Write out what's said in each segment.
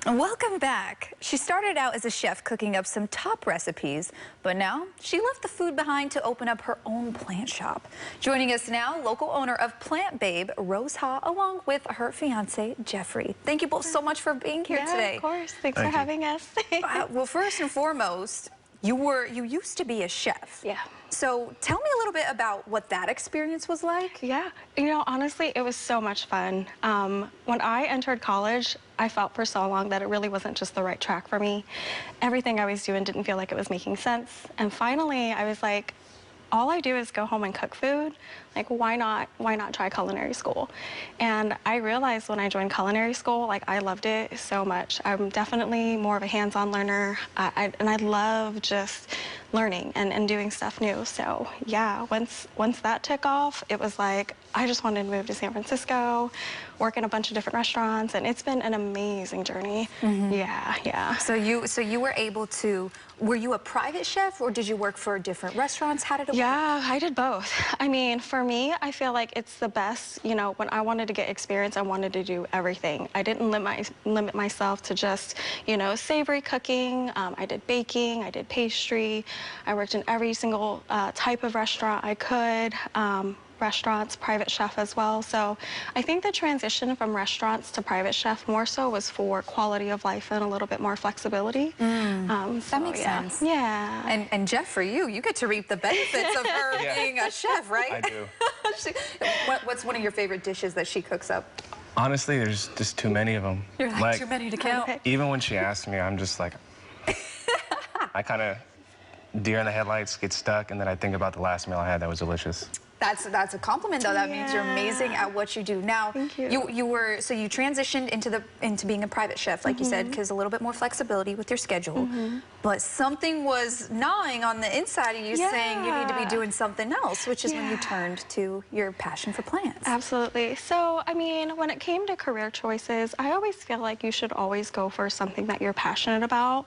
Welcome back. She started out as a chef cooking up some top recipes, but now she left the food behind to open up her own plant shop. Joining us now, local owner of Plant Baybe, Rose Ha, along with her fiance, Jeffrey. Thank you both so much for being here today. Yeah, of course. Thanks for having us. Well, first and foremost, you used to be a chef. Yeah. So tell me a little bit about what that experience was like. Yeah, honestly, it was so much fun. When I entered college, I felt for so long that it really wasn't just the right track for me. Everything I was doing didn't feel like it was making sense. And finally, I was like, all I do is go home and cook food. Like, why not try culinary school? And I realized when I joined culinary school, like, I loved it so much. I'm definitely more of a hands-on learner, and I love just learning and doing stuff new. So yeah, once that took off, it was like, I just wanted to move to San Francisco, work in a bunch of different restaurants, and it's been an amazing journey. Yeah. So you were able to, were you a private chef or did you work for different restaurants? How did it work? Yeah, I did both. I mean, for me, I feel like it's the best, when I wanted to get experience, I wanted to do everything. I didn't limit myself to just, savory cooking. I did baking, I did pastry. I worked in every single type of restaurant I could. Restaurants, private chef as well. So I think the transition from restaurants to private chef more so was for quality of life and a little bit more flexibility. That makes sense. Yeah. And Jeff, for you get to reap the benefits of her being a chef, right? I do. What's one of your favorite dishes that she cooks up? Honestly, there's just too many of them. You're like too many to count. Even when she asks me, I'm just like, I kind of deer in the headlights, get stuck, and then I think about the last meal I had that was delicious. That's a compliment, though. That means you're amazing at what you do. Now, Thank you. you transitioned into being a private chef, like you said, because a little bit more flexibility with your schedule. But something was gnawing on the inside of you, saying you need to be doing something else, which is when you turned to your passion for plants. Absolutely. So, I mean, when it came to career choices, I always feel like you should always go for something that you're passionate about.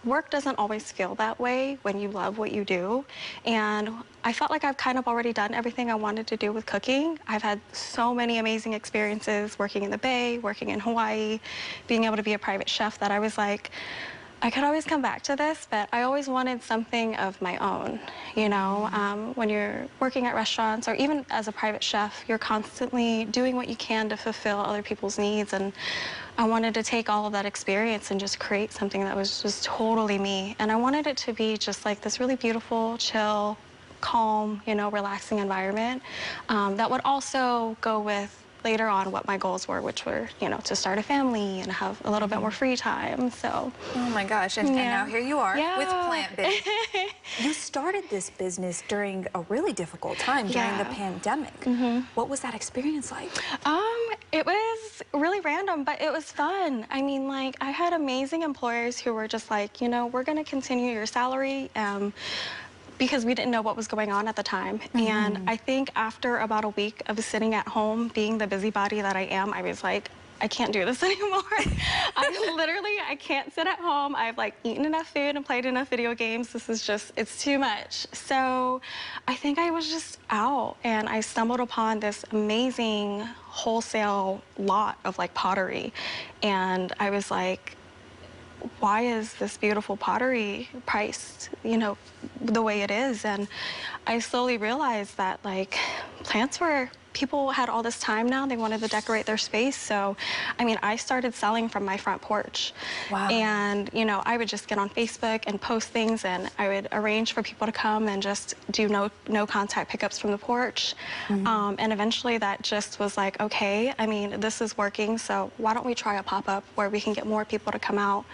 Work doesn't always feel that way when you love what you do. And I felt like I've kind of already done everything I wanted to do with cooking. I've had so many amazing experiences working in the Bay, working in Hawaii, being able to be a private chef that I was like, I could always come back to this, but I always wanted something of my own. When you're working at restaurants or even as a private chef, you're constantly doing what you can to fulfill other people's needs. And I wanted to take all of that experience and just create something that was just totally me. And I wanted it to be just like this really beautiful, chill, calm, relaxing environment that would also go with later on what my goals were, which were, to start a family and have a little bit more free time. So. Oh my gosh! And now here you are with Plant Baybe. You started this business during a really difficult time during the pandemic. What was that experience like? It was really random, but it was fun. I mean, like, I had amazing employers who were just like, we're going to continue your salary. Because we didn't know what was going on at the time. And I think after about a week of sitting at home, being the busybody that I am, I was like, I can't do this anymore. I can't sit at home. I've eaten enough food and played enough video games. This is just, it's too much. So I think I was just out and I stumbled upon this amazing wholesale lot of pottery. And I was like, why is this beautiful pottery priced, the way it is? And I slowly realized that, plants were, people had all this time now, they wanted to decorate their space. So, I mean, I started selling from my front porch. Wow. And, I would just get on Facebook and post things, and I would arrange for people to come and just do no contact pickups from the porch. And eventually that just was like, okay, I mean, this is working, so why don't we try a pop-up where we can get more people to come out?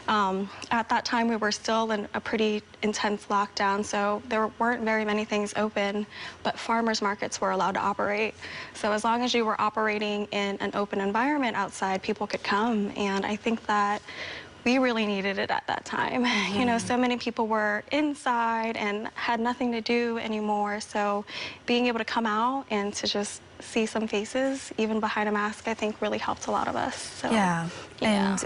At that time, we were still in a pretty intense lockdown, so there weren't very many things open, but farmers markets were allowed to operate. So as long as you were operating in an open environment outside, people could come. And I think that we really needed it at that time. So many people were inside and had nothing to do anymore. So being able to come out and to just see some faces, even behind a mask, I think really helped a lot of us. So,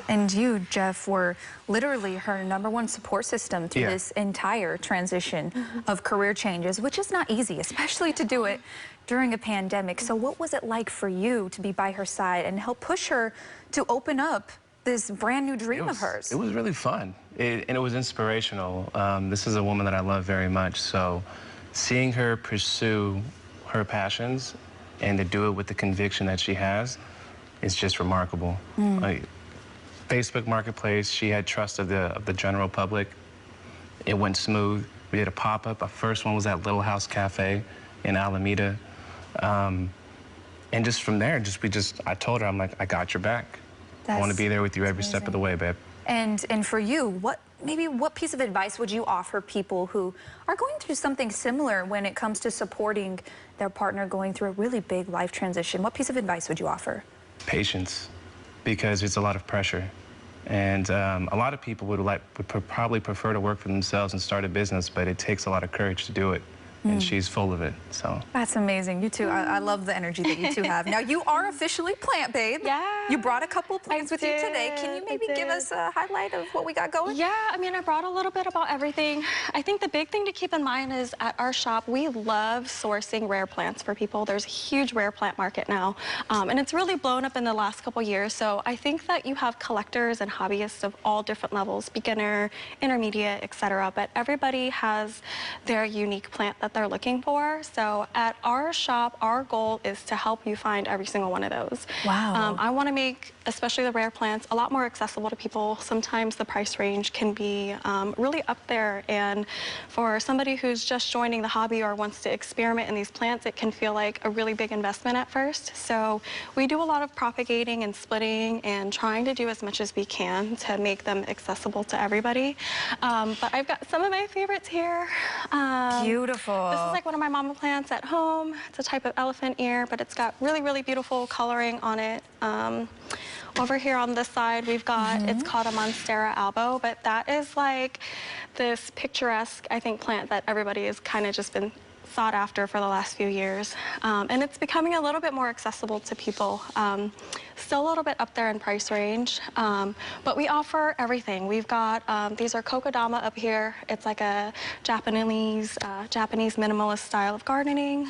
And you, Jeff, were literally her #1 support system through this entire transition of career changes, which is not easy, especially to do it during a pandemic. So what was it like for you to be by her side and help push her to open up this brand new dream of hers. It was really fun, and it was inspirational. This is a woman that I love very much, so seeing her pursue her passions and to do it with the conviction that she has is just remarkable. Like, Facebook Marketplace, she had trust of the general public. It went smooth. We did a pop-up. Our first one was at Little House Cafe in Alameda. And just from there, I told her, I'm like, I got your back. I want to be there with you every step of the way, babe. And for you, what piece of advice would you offer people who are going through something similar when it comes to supporting their partner going through a really big life transition? What piece of advice would you offer? Patience, because it's a lot of pressure. And a lot of people would probably prefer to work for themselves and start a business, but it takes a lot of courage to do it. And she's full of it, so. That's amazing. You two, I love the energy that you two have. Now, you are officially Plant Babe. Yeah. You brought a couple plants with you today. Can you maybe give us a highlight of what we got going? Yeah, I mean, I brought a little bit about everything. I think the big thing to keep in mind is at our shop, we love sourcing rare plants for people. There's a huge rare plant market now, and it's really blown up in the last couple years. So I think that you have collectors and hobbyists of all different levels, beginner, intermediate, etc. But everybody has their unique plant that they're looking for. So at our shop, our goal is to help you find every single one of those. Wow. I want to make, especially the rare plants, a lot more accessible to people. Sometimes the price range can be really up there, and for somebody who's just joining the hobby or wants to experiment in these plants, it can feel like a really big investment at first. So we do a lot of propagating and splitting and trying to do as much as we can to make them accessible to everybody. But I've got some of my favorites here. Beautiful. This is like one of my mama plants at home. It's a type of elephant ear, but it's got really, really beautiful coloring on it. Over here on this side, we've got, it's called a Monstera albo, but that is like this picturesque, I think, plant that everybody has kind of just been sought after for the last few years. And it's becoming a little bit more accessible to people. Still a little bit up there in price range, but we offer everything. We've got, these are kokodama up here. It's like a Japanese minimalist style of gardening,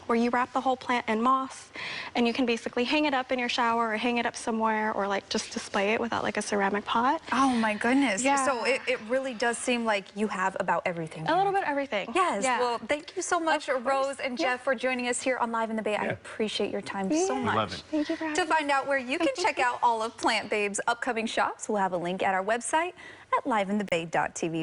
where you wrap the whole plant in moss, and you can basically hang it up in your shower or hang it up somewhere, or like just display it without like a ceramic pot. Oh my goodness. Yeah. So it really does seem like you have about everything. A little bit everything. Yes. Yeah. Well, thank you so much, Rose and Jeff, for joining us here on Live in the Bay. I appreciate your time so much. We love it. Thank you for having To find out where you can check out all of Plant Babe's upcoming shops, we'll have a link at our website at liveinthebay.tv.